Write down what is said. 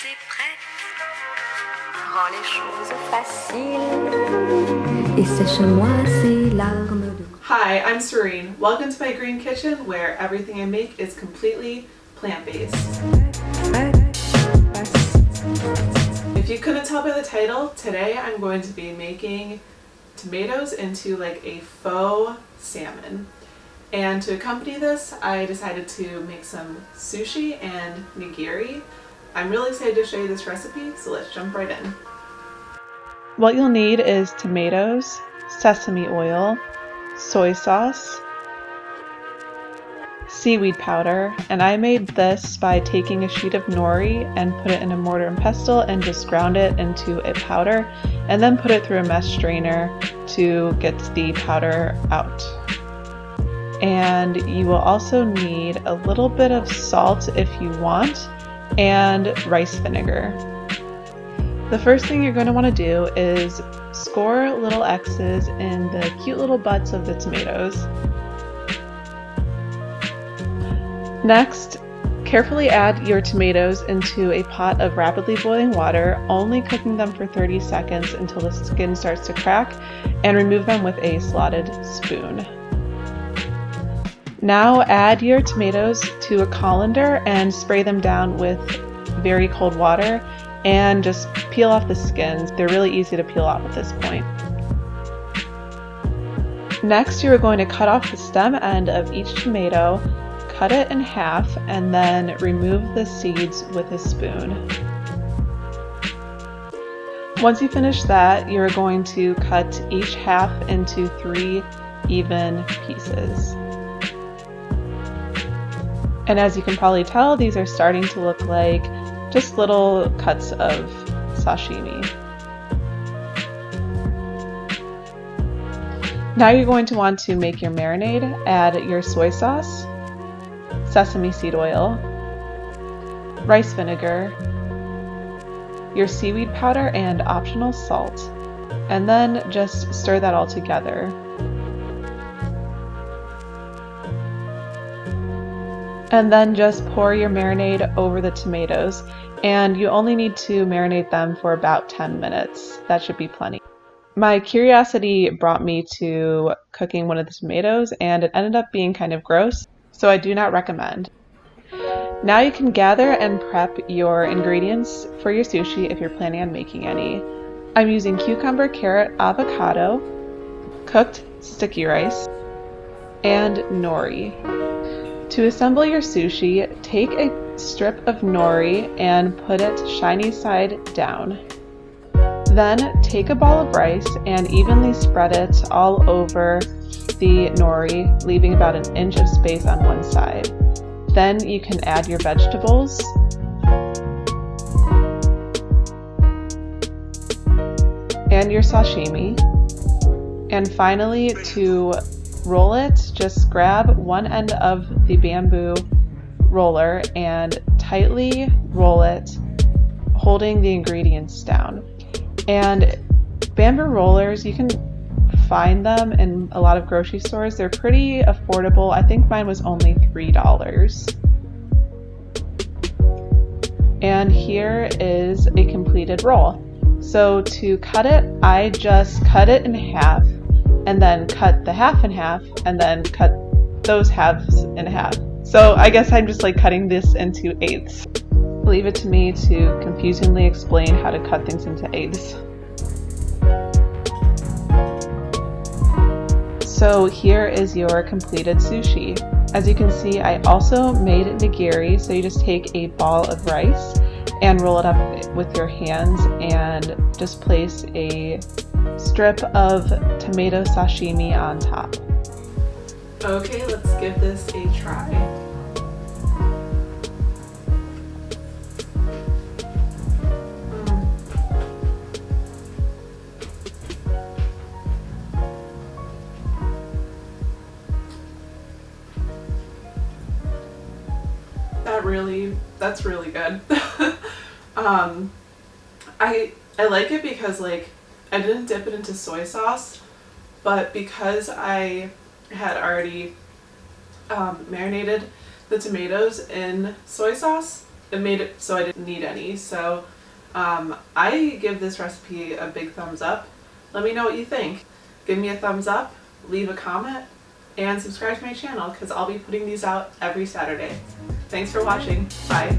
et prête. Rends les choses faciles. Et sèche-moi ces larmes de... Hi, I'm Serene. Welcome to my green kitchen where everything I make is completely plant-based. If you couldn't tell by the title, today I'm going to be making tomatoes into like a faux salmon. And to accompany this, I decided to make some sushi and nigiri. I'm really excited to show you this recipe, so let's jump right in. What you'll need is tomatoes, sesame oil, soy sauce, seaweed powder, and I made this by taking a sheet of nori and put it in a mortar and pestle and just ground it into a powder and then put it through a mesh strainer to get the powder out. And you will also need a little bit of salt if you want, and rice vinegar. The first thing you're going to want to do is score little X's in the cute little butts of the tomatoes. Next, carefully add your tomatoes into a pot of rapidly boiling water, only cooking them for 30 seconds until the skin starts to crack, and remove them with a slotted spoon. Now add your tomatoes to a colander and spray them down with very cold water and just peel off the skins. They're really easy to peel off at this point. Next, you are going to cut off the stem end of each tomato, cut it in half, and then remove the seeds with a spoon. Once you finish that, you're going to cut each half into 3 even pieces. And as you can probably tell, these are starting to look like just little cuts of sashimi. Now you're going to want to make your marinade. Add your soy sauce, sesame seed oil, rice vinegar, your seaweed powder and optional salt, and then just stir that all together. And then just pour your marinade over the tomatoes, and you only need to marinate them for about 10 minutes. That should be plenty. My curiosity brought me to cooking one of the tomatoes, and it ended up being kind of gross, so I do not recommend. Now you can gather and prep your ingredients for your sushi if you're planning on making any. I'm using cucumber, carrot, avocado, cooked sticky rice, and nori. To assemble your sushi, take a strip of nori and put it shiny side down. Then take a ball of rice and evenly spread it all over the nori, leaving about an inch of space on one side. Then you can add your vegetables, and your sashimi. And finally, to roll it, just grab one end of the bamboo roller and tightly roll it, holding the ingredients down. And bamboo rollers, you can find them in a lot of grocery stores. They're pretty affordable. I think mine was only $3. And here is a completed roll. So to cut it, I just cut it in half, and then cut the half in half, and then cut those halves in half. So I guess I'm just like cutting this into eighths. Leave it to me to confusingly explain how to cut things into eighths. So here is your completed sushi. As you can see, I also made nigiri, so you just take a ball of rice and roll it up with your hands and just place a strip of tomato sashimi on top. Okay, let's give this a try. That's really good. I like it because like I didn't dip it into soy sauce, but because I had already marinated the tomatoes in soy sauce, it made it so I didn't need any. So I give this recipe a big thumbs up. Let me know what you think. Give me a thumbs up, leave a comment, and subscribe to my channel because I'll be putting these out every Saturday. Thanks for watching. Bye.